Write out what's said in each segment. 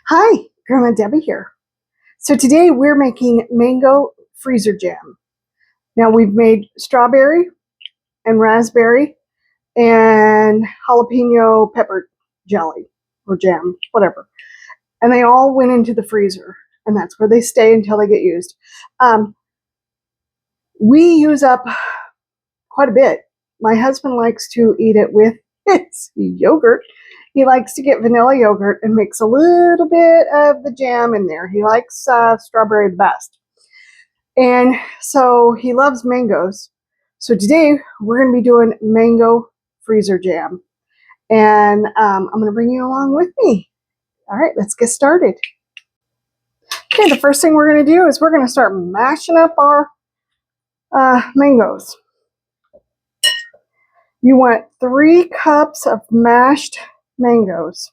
Hi, Grandma Debbie here. So today we're making mango freezer jam. Now we've made strawberry and raspberry and jalapeno pepper jelly or jam, whatever. And they all went into the freezer, and that's where they stay until they get used. We use up quite a bit. My husband likes to eat it with his yogurt. He likes to get vanilla yogurt and mix a little bit of the jam in there. He likes strawberry the best. And so he loves mangoes. So today we're going to be doing mango freezer jam. And I'm going to bring you along with me. All right, let's get started. Okay, the first thing we're going to do is we're going to start mashing up our mangoes. You want 3 cups of mashed mangoes.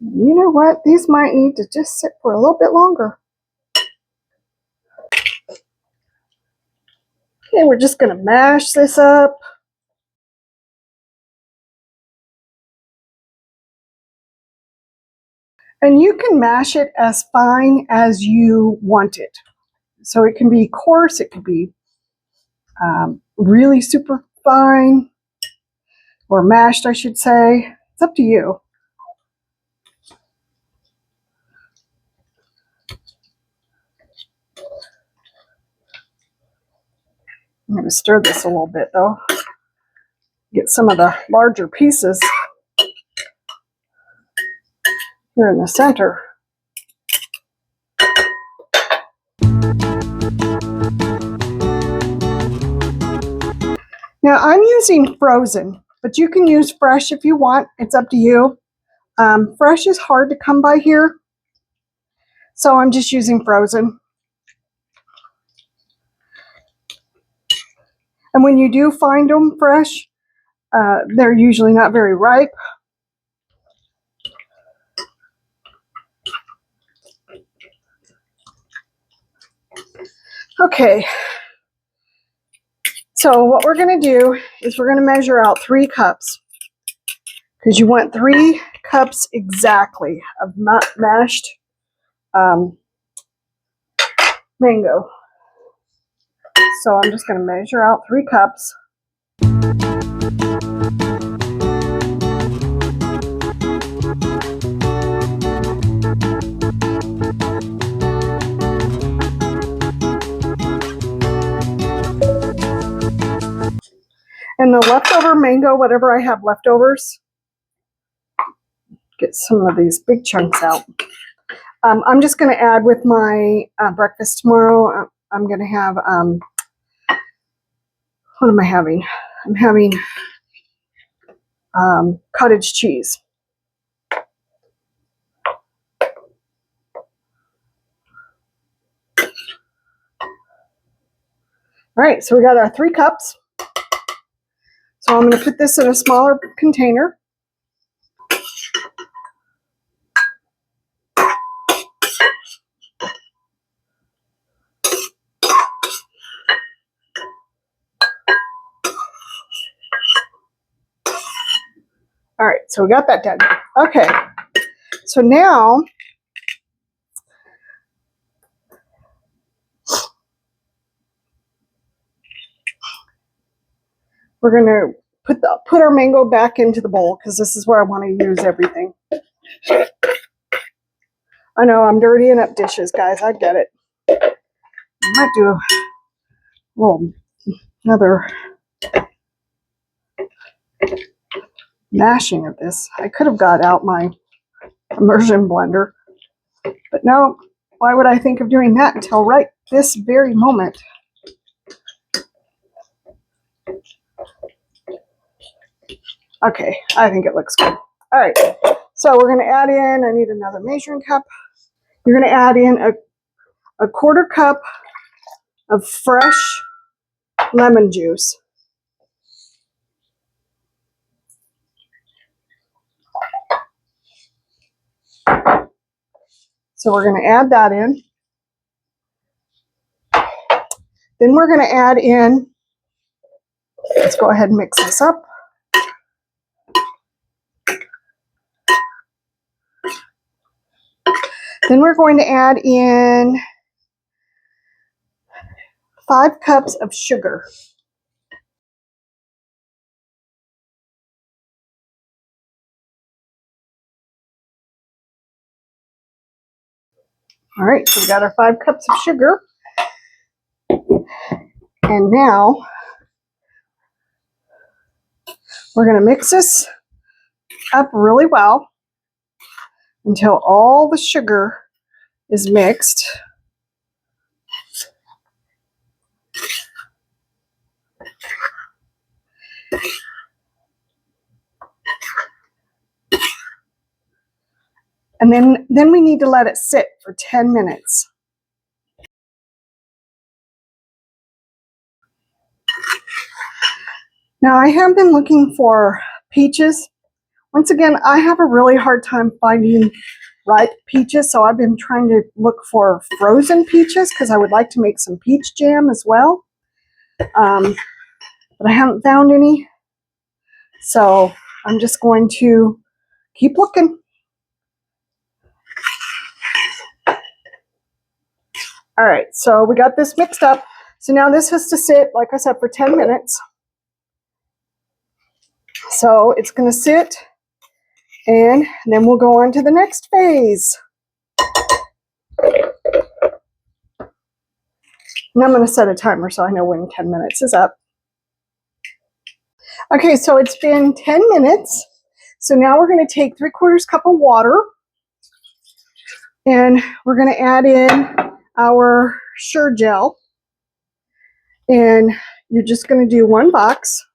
You know what? These might need to just sit for a little bit longer. Okay, we're just going to mash this up. And you can mash it as fine as you want it. So it can be coarse, it could be really super fine, or mashed, I should say. It's up to you. I'm going to stir this a little bit though. Get some of the larger pieces here in the center. Now I'm using frozen, but you can use fresh if you want. It's up to you. Fresh is hard to come by here, so I'm just using frozen. And when you do find them fresh, they're usually not very ripe. Okay, so what we're going to do is we're going to measure out 3 cups, because you want 3 cups exactly of mashed mango. So I'm just going to measure out 3 cups. And the leftover mango, whatever I have leftovers, get some of these big chunks out. I'm just going to add with my breakfast tomorrow. I'm going to have, what am I having? I'm having cottage cheese. All right, so we got our 3 cups. So I'm going to put this in a smaller container. All right, so we got that done. Okay, so now we're going to put our mango back into the bowl, because this is where I want to use everything. I know I'm dirtying up dishes, guys. I get it. I might do another mashing of this. I could have got out my immersion blender, but no, why would I think of doing that until right this very moment? Okay, I think it looks good. All right, so we're going to add in, I need another measuring cup. You're going to add in a 1/4 cup of fresh lemon juice. So we're going to add that in. Then we're going to add in, let's go ahead and mix this up. Then we're going to add in 5 cups of sugar. All right, so we got our 5 cups of sugar. And now we're going to mix this up really well until all the sugar is mixed. And then we need to let it sit for 10 minutes. Now I have been looking for peaches. Once again, I have a really hard time finding ripe peaches, so I've been trying to look for frozen peaches because I would like to make some peach jam as well. But I haven't found any, so I'm just going to keep looking. All right, so we got this mixed up. So now this has to sit, like I said, for 10 minutes. So it's going to sit, and then we'll go on to the next phase. And I'm going to set a timer so I know when 10 minutes is up. Okay, so it's been 10 minutes. So now we're going to take 3/4 cup of water, and we're going to add in our Jell. And you're just going to do 1 box.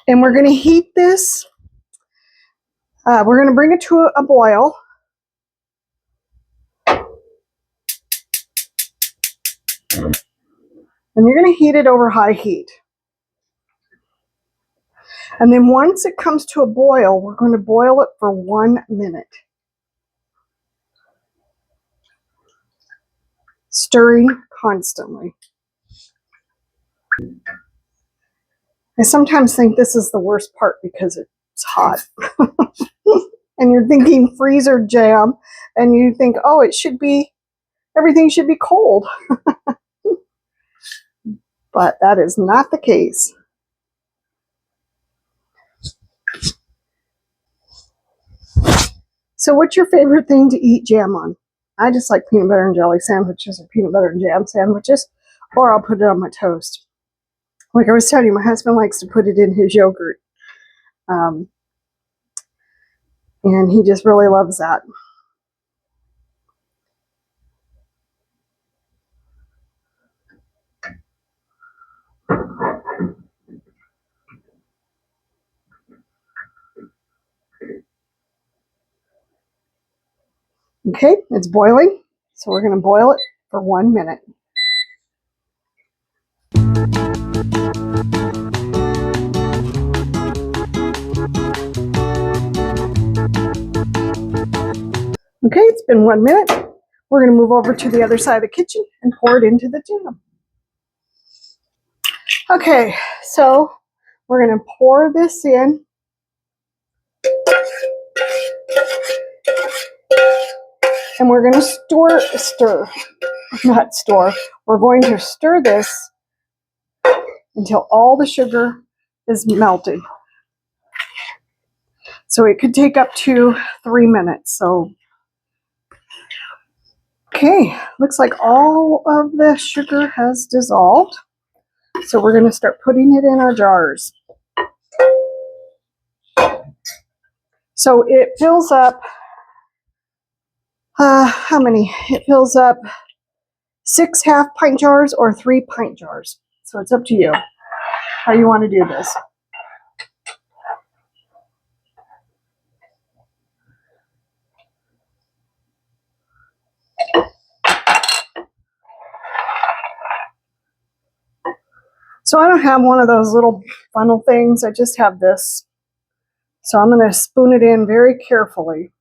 And we're going to heat this. We're going to bring it to a boil. And you're going to heat it over high heat. And then once it comes to a boil, we're going to boil it for 1 minute. Stirring constantly. I sometimes think this is the worst part because it's hot. And you're thinking freezer jam, and you think, oh, everything should be cold. But that is not the case. So what's your favorite thing to eat jam on? I just like peanut butter and jelly sandwiches or peanut butter and jam sandwiches, or I'll put it on my toast. Like I was telling you, my husband likes to put it in his yogurt. And he just really loves that. Okay, it's boiling, so we're going to boil it for 1 minute. Okay, it's been 1 minute. We're going to move over to the other side of the kitchen and pour it into the jam. Okay, so we're going to pour this in. And we're going to we're going to stir this until all the sugar is melted. So it could take up to 3 minutes. So, okay, looks like all of the sugar has dissolved. So we're going to start putting it in our jars. So it fills up, how many? It fills up 6 half-pint jars or 3 pint jars. So it's up to you how you want to do this. So I don't have one of those little funnel things. I just have this. So I'm going to spoon it in very carefully.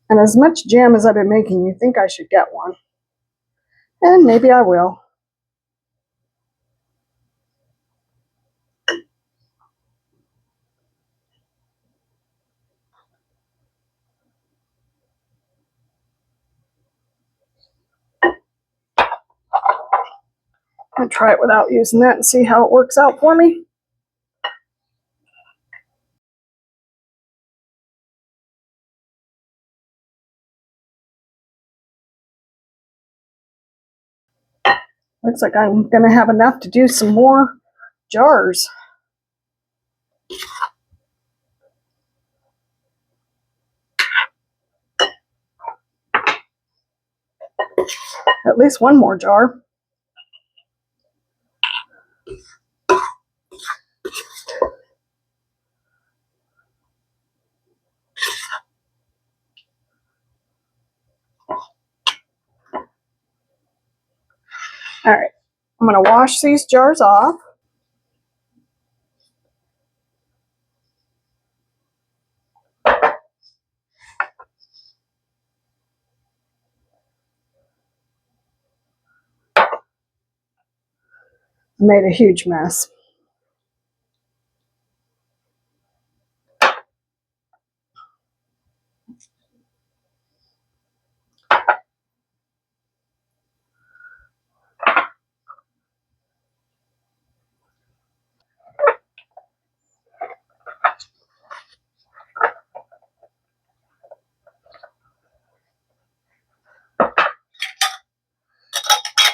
And as much jam as I've been making, you think I should get one. And maybe I will. I'm going to try it without using that and see how it works out for me. Looks like I'm going to have enough to do some more jars. At least one more jar. All right, I'm going to wash these jars off. Made a huge mess.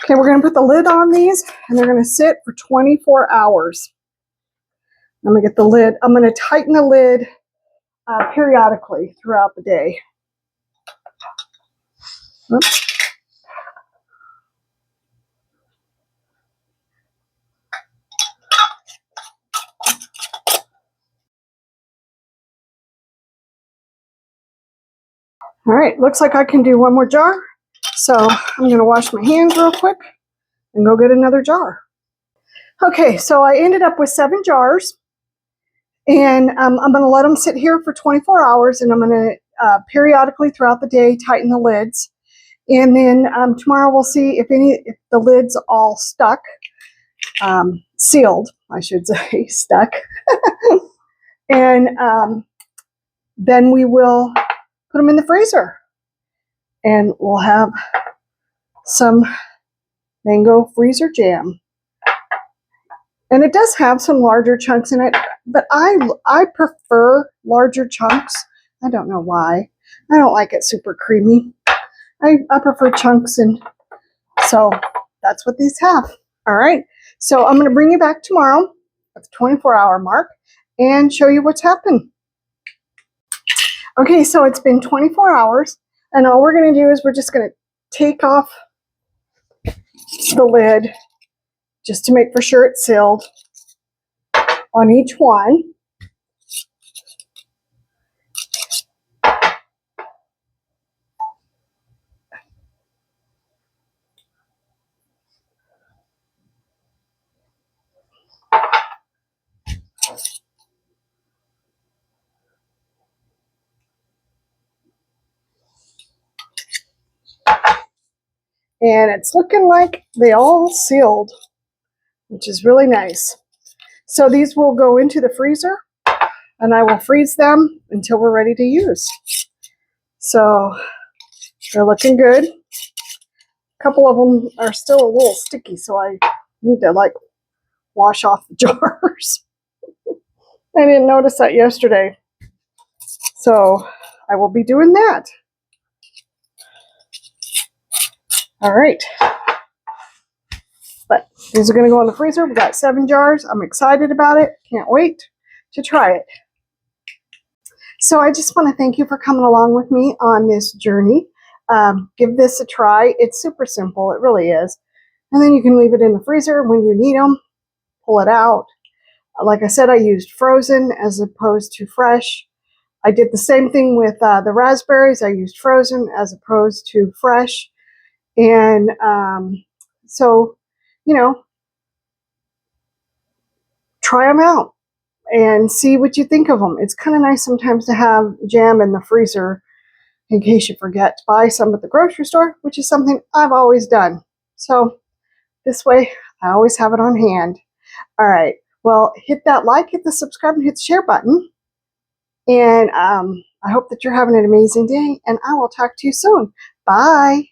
Okay, we're going to put the lid on these, and they're going to sit for 24 hours. I'm going to get the lid. I'm going to tighten the lid periodically throughout the day. Oops. All right, looks like I can do one more jar. So I'm going to wash my hands real quick and go get another jar. Okay, so I ended up with 7 jars, and I'm going to let them sit here for 24 hours, and I'm going to periodically throughout the day tighten the lids. And then tomorrow we'll see if the lid's all stuck, sealed, I should say, stuck. And then we will put them in the freezer, and we'll have some mango freezer jam. And it does have some larger chunks in it, but I prefer larger chunks. I don't know why. I don't like it super creamy. I prefer chunks, and so that's what these have. All right, so I'm going to bring you back tomorrow at the 24-hour mark and show you what's happened. Okay, so it's been 24 hours, and all we're going to do is we're just going to take off the lid just to make for sure it's sealed on each one. And it's looking like they all sealed, which is really nice. So these will go into the freezer, and I will freeze them until we're ready to use. So they're looking good. A couple of them are still a little sticky, so I need to wash off the jars. I didn't notice that yesterday. So I will be doing that. All right. But these are going to go in the freezer. We've got 7 jars. I'm excited about it. Can't wait to try it. So I just want to thank you for coming along with me on this journey. Give this a try. It's super simple. It really is. And then you can leave it in the freezer when you need them. Pull it out. Like I said, I used frozen as opposed to fresh. I did the same thing with the raspberries. I used frozen as opposed to fresh. And so, you know, try them out and see what you think of them. It's kind of nice sometimes to have jam in the freezer in case you forget to buy some at the grocery store, which is something I've always done. So this way, I always have it on hand. All right. Well, hit that like, hit the subscribe, and hit the share button. And I hope that you're having an amazing day, and I will talk to you soon. Bye.